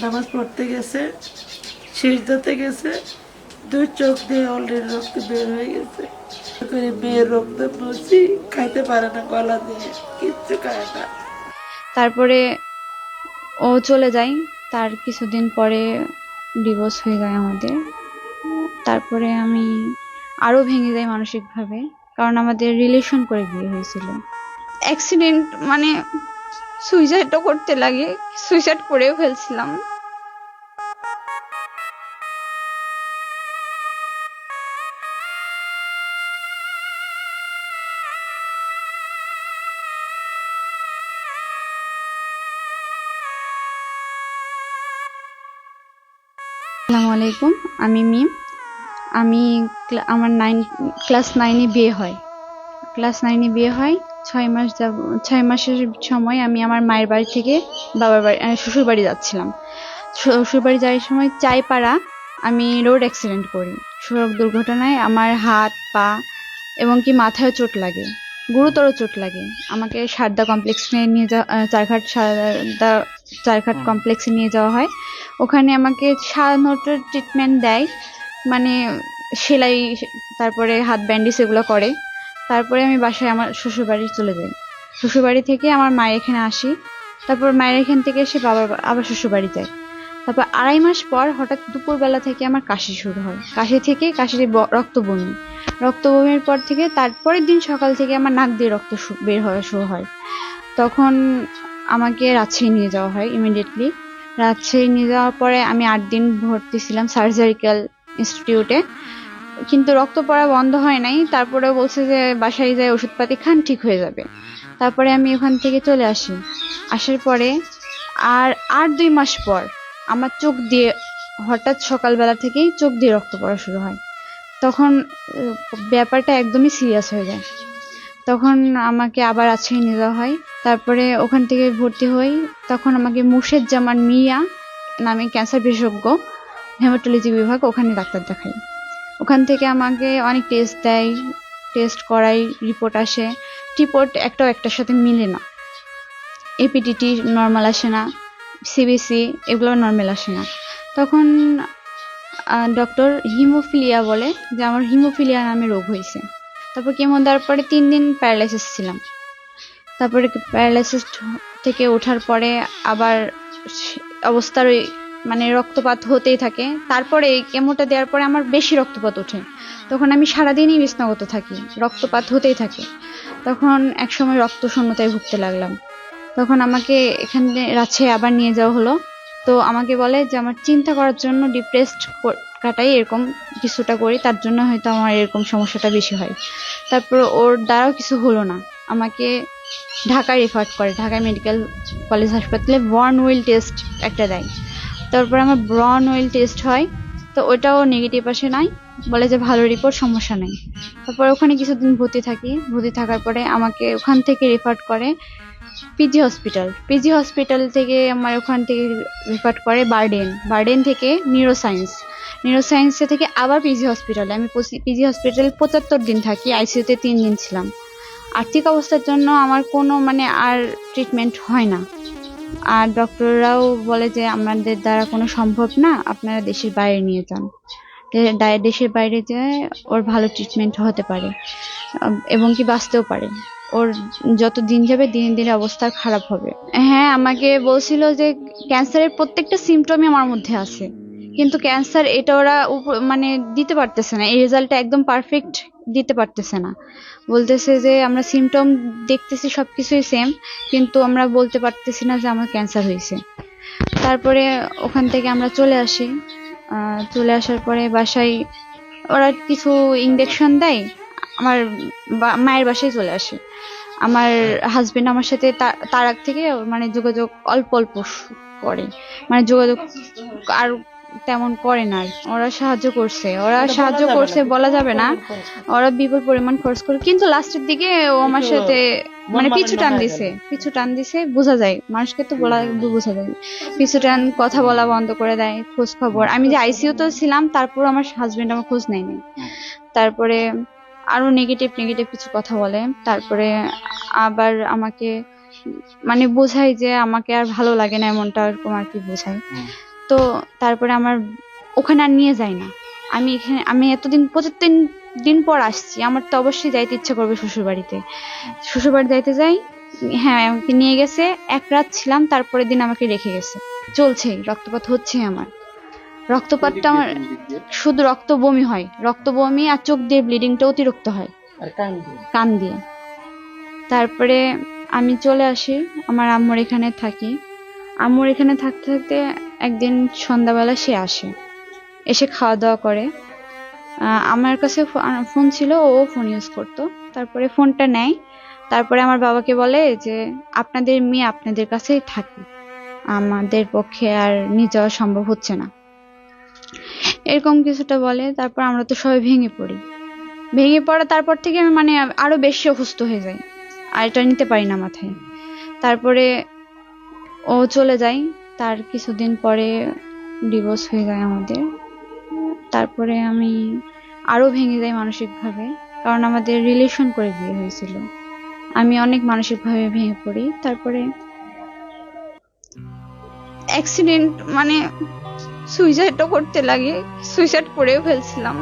নামাজ পড়তে গেছে, সিজদাতে গেছে, দুই চোখ দিয়ে অলরেডি রক্ত বের হয়ে গেছে। মেয়ের রক্ত বলছি খাইতে পারে না, গলা দিয়ে কিচ্ছু খায় না। তারপরে ও চলে যায়, তার কিছুদিন পরে ডিভোর্স হয়ে যায় আমাদের। তারপরে আমি আরো ভেঙে যাই মানসিকভাবে, কারণ আমাদের রিলেশন করে বিয়ে হয়েছিল। অ্যাক্সিডেন্ট মানে সুইসাইডও করতে লাগে, সুইসাইড করেও ফেলছিলাম। আসসালামু আলাইকুম, আমি মিম। আমি আমার ক্লাস 9-এ বিয়ে হয়। ক্লাস 9-এ বিয়ে হয়। 6 মাসের সময় আমি আমার মায়ের বাড়ি থেকে বাবার বাড়ি শ্বশুর বাড়ি যাচ্ছিলাম। শ্বশুর বাড়ি যাওয়ার সময় চাইপাড়া আমি রোড অ্যাক্সিডেন্ট করি। সড়ক দুর্ঘটনায় আমার হাত, পা এবং কি মাথায় চোট লাগে, গুরুতর চোট লাগে। আমাকে সারদা কমপ্লেক্সে নিয়ে যাওয়া, চারঘাট কমপ্লেক্সে নিয়ে যাওয়া হয়। ওখানে আমাকে সাধারণত ট্রিটমেন্ট দেয়, মানে সেলাই, তারপরে হাত ব্যান্ডেজ এগুলো করে। তারপরে আমি বাসায় আমার শ্বশুরবাড়ি চলে যাই। শ্বশুরবাড়ি থেকে আমার মায়ের এখানে আসি। তারপর মায়ের এখান থেকে এসে আবার শ্বশুরবাড়ি যাই। তারপর 2.5 মাস পর হঠাৎ দুপুরবেলা থেকে আমার কাশি শুরু হয়। কাশির রক্তবমির পর থেকে তারপরের দিন সকাল থেকে আমার নাক দিয়ে রক্ত বের হওয়া শুরু হয়। তখন আমাকে রাজশাহী নিয়ে যাওয়া হয় ইমিডিয়েটলি। রাজশাহী নিয়ে যাওয়ার পরে আমি 8 দিন ভর্তি ছিলাম সার্জারিক্যাল ইনস্টিটিউটে, কিন্তু রক্ত পড়া বন্ধ হয় নাই। তারপরে বলছে যে বাসায় যায় ওষুধপাতি খান, ঠিক হয়ে যাবে। তারপরে আমি ওখান থেকে চলে আসি। আসার পরে আর 2 মাস পর আমার চোখ দিয়ে হঠাৎ সকালবেলা থেকেই চোখ দিয়ে রক্ত পড়া শুরু হয়। তখন ব্যাপারটা একদমই সিরিয়াস হয়ে যায়। তখন আমাকে আবার রাজশাহী নিয়ে যাওয়া হয়। তারপরে ওখান থেকে ভর্তি হই। তখন আমাকে মুর্শেদ জামান মিয়া নামে ক্যান্সার বিশেষজ্ঞ, হেমাটোলজি বিভাগ, ওখানে ডাক্তার দেখাই। ওখান থেকে আমাকে অনেক টেস্ট দেয়, টেস্ট করাই, রিপোর্ট আসে। রিপোর্ট একটার সাথে মিলে না। এপিডিটি নর্মাল আসে না, সিবিসি এগুলো নর্মাল আসে না। তখন ডক্টর হিমোফিলিয়া বলে যে আমার হিমোফিলিয়া নামে রোগ হয়েছে। তারপর কেমো দেওয়ার পরে 3 দিন প্যারালাইসিস ছিলাম। তারপরে প্যারালাইসিস থেকে ওঠার পরে আবার অবস্থার ওই মানে রক্তপাত হতেই থাকে। তারপরে কেমোটা দেওয়ার পরে আমার বেশি রক্তপাত ওঠে। তখন আমি সারাদিনই বিছানাগত থাকি, রক্তপাত হতেই থাকে। তখন একসময় রক্ত শূন্যতায় ভুগতে লাগলাম। তখন আমাকে এখানে রাজশাহী আবার নিয়ে যাওয়া হলো। তো আমাকে বলে যে আমার চিন্তা করার জন্য ডিপ্রেসড কাটাই, এরকম কিছুটা করি, তার জন্য হয়তো আমার এরকম সমস্যাটা বেশি হয়। তারপর ওর দ্বারাও কিছু হলো না, আমাকে ঢাকা রেফার করে, ঢাকা মেডিকেল কলেজ হাসপাতালে বর্ন উইল টেস্ট একটা দেয়। তারপর আমার বর্ন উইল টেস্ট হয়, তো ওটাও নেগেটিভ আসে নাই, বলে যে ভালো রিপোর্ট, সমস্যা নেই। তারপর ওখানে কিছুদিন ভর্তি থাকার পরে আমাকে ওখান থেকে রেফার করে পিজি হসপিটাল থেকে আমার ওখান থেকে রেফার করে বারডেন থেকে নিউরোসায়েন্স থেকে আবার পিজি হসপিটালে। আমি পিজি হসপিটালে 75 দিন থাকি, আইসিইউতে 3 দিন ছিলাম। আর্থিক অবস্থার জন্য আমার কোনো মানে আর ট্রিটমেন্ট হয় না। আর ডক্টররাও বলে যে আমাদের দ্বারা কোনো সম্ভব না, আপনারা দেশের বাইরে নিয়ে যান। দেশের বাইরে যেয়ে ওর ভালো ট্রিটমেন্ট হতে পারে এবং কি বাঁচতেও পারে। ওর যত দিন যাবে দিনে দিনে অবস্থা খারাপ হবে। হ্যাঁ, আমাকে বলছিল যে ক্যান্সারের প্রত্যেকটা সিমটমই আমার মধ্যে আছে, কিন্তু ক্যান্সার এটা ওরা মানে দিতে পারতেছে না, এই রেজাল্টটা একদম পারফেক্ট দিতে পারতেছে না। বলতেছে যে আমরা সিমটম দেখতেছি সবকিছুই সেম, কিন্তু আমরা বলতে পারতেছি না যে আমার ক্যান্সার হয়েছে। তারপরে ওখান থেকে আমরা চলে আসি। চলে আসার পরে বাসায় ওরা কিছু ইনজেকশন দেয়। আমার মায়ের বাসায় চলে আসে। আমার হাজবেন্ড আমার সাথে তার আগ থেকে মানে যোগাযোগ অল্প অল্প করে, মানে যোগাযোগ আর তেমন করে না। ওরা সাহায্য করছে বলা যাবে না, ওরা বিপুল পরিমাণ খরচ করে, কিন্তু লাস্টের দিকে ও আমার সাথে মানে পিছু টান দিছে, বোঝা যায়, মানুষকে তো বোঝা যায়। পিছু টান, কথা বলা বন্ধ করে দেয়, খোঁজ খবর। আমি যে আইসিইউতে ছিলাম তারপর আমার হাজবেন্ড আমার খোঁজ নেয়নি। তারপরে আরো নেগেটিভ কিছু কথা বলে। তারপরে আবার আমাকে মানে বোঝাই যে আমাকে আর ভালো লাগে না, এমনটা এরকম আর কি বোঝাই। তো তারপরে আমার ওখানে আর নিয়ে যায় না। আমি এতদিন 75 দিন পর আসছি, আমার তো অবশ্যই যাইতে ইচ্ছা করবে শ্বশুর বাড়িতে। শ্বশুর বাড়ি যাইতে যাই, হ্যাঁ আমাকে নিয়ে গেছে, এক রাত ছিলাম, তারপরের দিন আমাকে রেখে গেছে। চলছে, রক্তপাত হচ্ছে আমার। রক্তপাতটা আমার শুধু রক্ত বমি হয়, রক্ত বমি আর চোখ দিয়ে ব্লিডিংটা অতিরিক্ত হয়, আর কান দিয়ে। তারপরে আমি চলে আসি, আমার আম্মুর এখানে থাকি। আম্মুর এখানে থাকতে থাকতে একদিন সন্ধ্যাবেলা সে আসে, এসে খাওয়া দাওয়া করে। আমার কাছে ফোন ছিল, ও ফোন ইউজ করতো। তারপরে ফোনটা নেয়, তারপরে আমার বাবাকে বলে যে আপনাদের মেয়ে আপনাদের কাছেই থাকে, আমাদের পক্ষে আর নিয়ে যাওয়া সম্ভব হচ্ছে না, এরকম কিছুটা বলে। তারপর আমরা তো সবাই ভেঙে পড়ি। ভেঙে পড়া তারপর থেকে আমি মানে আরো বেশি অসুস্থ হয়ে যাই, আর এটা নিতে পারি না মাথায়। তারপরে ও চলে যায়, তার কিছুদিন পরে ডিভোর্স হয়ে যায় আমাদের। তারপরে আমি আরো ভেঙে যাই মানসিকভাবে, কারণ আমাদের রিলেশন করে বিয়ে হয়েছিল। আমি অনেক মানসিকভাবে ভেঙে পড়ি। তারপরে অ্যাক্সিডেন্ট মানে সুইসাইডও করতে লাগে, সুইসাইড করেও ফেলছিলাম।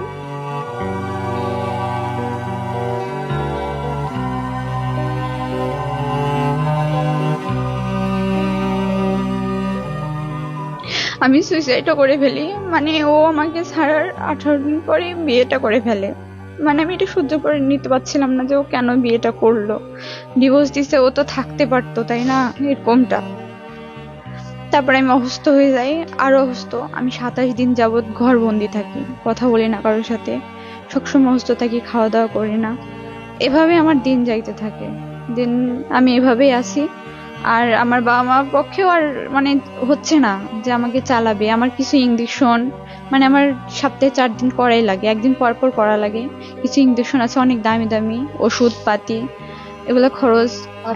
আমি সুইসাইডও করে ফেলি, মানে ও আমাকে ছাড়ার 18 দিন পরে বিয়েটা করে ফেলে। মানে আমি এটা সহ্য করে নিতে পারছিলাম না যে ও কেন বিয়েটা করলো, ডিভোর্স দিছে, ও তো থাকতে পারতো তাই না, এরকমটা। তারপরে আমি অসুস্থ হয়ে যাই, আরো অসুস্থ। আমি 27 দিন যাবৎ ঘর বন্দি থাকি, কথা বলি না কারোর সাথে, সবসময় অসুস্থ থাকি, খাওয়া দাওয়া করি না। এভাবে আমার দিন যাইতে থাকে, দিন আমি এভাবেই আছি। আর আমার বাবা মার পক্ষেও আর মানে হচ্ছে না যে আমাকে চালাবে। আমার কিছু ইঞ্জেকশন, মানে আমার সপ্তাহে 4 দিন করাই লাগে, একদিন পর পর করা লাগে। কিছু ইঞ্জেকশন আছে অনেক দামি দামি, ওষুধ পাতি, এগুলো খরচ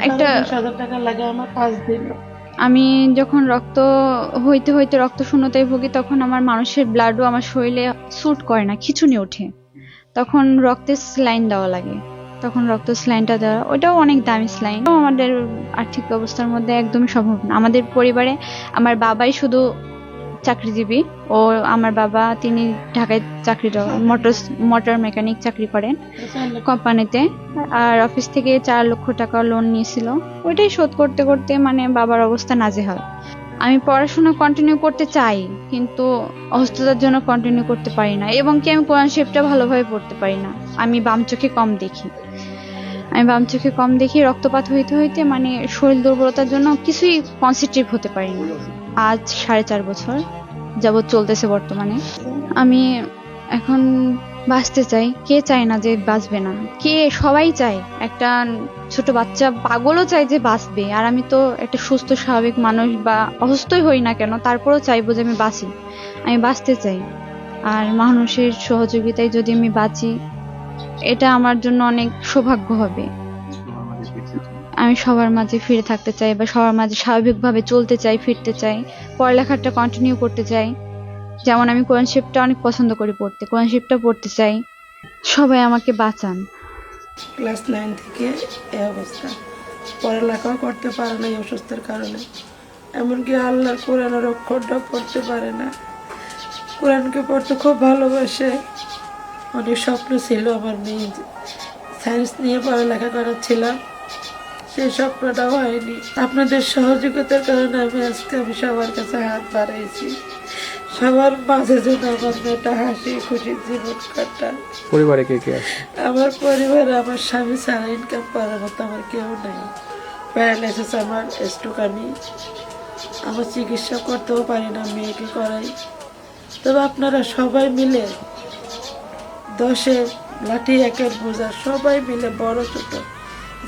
একটা। 20,000 টাকা লাগে আমার 5 দিন। আমি যখন রক্ত হইতে হইতে রক্ত শূন্যতায় ভুগি, তখন আমার মানুষের ব্লাডও আমার শরীরে স্যুট করে না, খিঁচুনি ওঠে, তখন রক্তের স্যালাইন দেওয়া লাগে। তখন রক্ত স্যালাইনটা দেওয়া, ওটাও অনেক দামি স্যালাইন। আমাদের আর্থিক অবস্থার মধ্যে একদমই সম্ভব না। আমাদের পরিবারে আমার বাবাই শুধু চাকরিজীবী। ও আমার বাবা, তিনি ঢাকায় মোটর মেকানিক চাকরি করেন কোম্পানিতে। আর অফিস থেকে 4 লক্ষ টাকা লোন নিয়েছিল, ওইটাই শোধ করতে করতে মানে বাবার অবস্থা নাজেহাল। আমি পড়াশোনা কন্টিনিউ করতে চাই, কিন্তু অসুস্থতার জন্য কন্টিনিউ করতে পারি না, এবং কি আমি কোরআন শরীফটা ভালোভাবে পড়তে পারি না। আমি বাম চোখে কম দেখি। রক্তপাত হইতে হইতে মানে শরীর দুর্বলতার জন্য কিছুই কনসেন্ট্রেট হতে পারি না। আজ 4.5 বছর যাবৎ চলতেছে বর্তমানে। আমি এখন বাঁচতে চাই, কে চায় না যে বাঁচবে না, কে, সবাই চায়। একটা ছোট বাচ্চা পাগলও চায় যে বাঁচবে, আর আমি তো একটা সুস্থ স্বাভাবিক মানুষ, বা অসুস্থই হই না কেন তারপরেও চাইবো যে আমি বাঁচি, আমি বাঁচতে চাই। আর মানুষের সহযোগিতায় যদি আমি বাঁচি, এটা আমার জন্য অনেক সৌভাগ্য হবে। আমি সবার মাঝে ফিরে থাকতে চাই, বা সবার মাঝে স্বাভাবিকভাবে চলতে চাই, ফিরতে চাই, পড়ালেখাটা কন্টিনিউ করতে চাই। যেমন আমি কোরআন শরীফটা অনেক পছন্দ করি পড়তে, কোরআন শরীফটা পড়তে চাই। সবাই আমাকে বাঁচান। ক্লাস 9 থেকে এই অবস্থা, পড়ালেখাও করতে পারে না এই অসুস্থের কারণে। এমনকি আল্লাহর কোরআনের অক্ষরটাও পড়তে পারে না। কোরআনকে পড়তে খুব ভালোবাসে। অনেক স্বপ্ন ছিল আমার মেয়ে সায়েন্স নিয়ে পড়ালেখা করার ছিলাম, সেই স্বপ্নটাও হয়নি। আপনাদের সহযোগিতার কারণে আমি সবার কাছে হাত বাড়াইছি, সবার মাঝে যেন আমার মেয়েটা হাসি খুশি জীবন কাটায়। পরিবারে কে কে আছে? আমার পরিবারে আমার স্বামী ছাড়া ইনকাম করার মতো আমার কেউ নেই। প্যারালাইসিস, আমার স্ট্রোক, আমার চিকিৎসা করতেও পারি না, মেয়েকে করাই। তবে আপনারা সবাই মিলে 10 লাঠি 1 বোঝা, সবাই মিলে বড় ছোট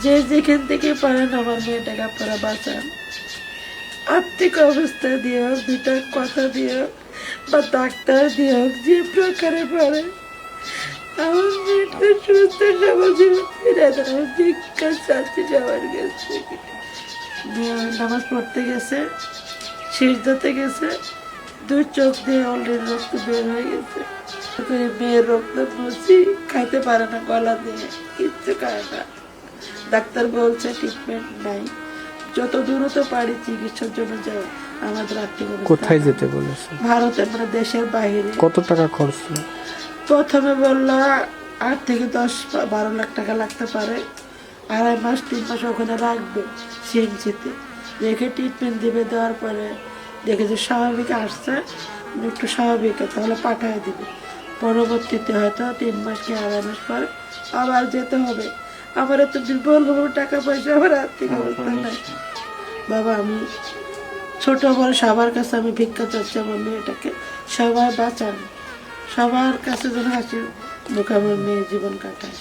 যে যেখান থেকে পারেন আমার মেয়েটাকে আপনারা বাঁচান। আর্থিক অবস্থা দিয়ে হোক, 2টা কথা দিয়ে হোক, বা ডাক্তার দিয়ে হোক, যে প্রকারে পারে আমার মেয়েটা সুস্থ সবল জীবন ফিরে দেওয়া ভিক্ষা চাচ্ছি সবার কাছ থেকে। নামাজ পড়তে গেছে, সিজদাতে গেছে, 2 চোখ দিয়ে অলরেডি রক্ত বের হয়ে গেছে। মেয়ের রক্ত মুছি, খাইতে পারে না, গলা দিয়ে কিচ্ছু খায় না। ডাক্তার বলছে ট্রিটমেন্ট নাই, যত দূরত্ব পারি চিকিৎসার জন্য যাও। আমাদের আর্থিক অবস্থা কোথায় যেতে বলেছে? ভারতে, মানে দেশের বাইরে। কত টাকা খরচ হলো? প্রথমে বললো 8 থেকে 10-12 লাখ টাকা লাগতে পারে। 2.5 মাস 3 মাস ওখানে রাখবে সিএমসিতে, রেখে ট্রিটমেন্ট দিবে। দেওয়ার পরে দেখে যে স্বাভাবিক আসছে, একটু স্বাভাবিক, তাহলে পাঠিয়ে দিবে। পরবর্তীতে হয়তো 3 মাস কি 2.5 মাস পর আবার যেতে হবে। আমার এত দুর্বল টাকা পয়সা, আমার আর্থিক অবস্থা নাই বাবা। আমি ছোট বড় সবার কাছে আমি ভিক্ষা চাচ্ছি আমার মেয়েটাকে সবাই বাঁচান, সবার কাছে যেন হাসি মুখে আমার মেয়ে জীবন কাটায়।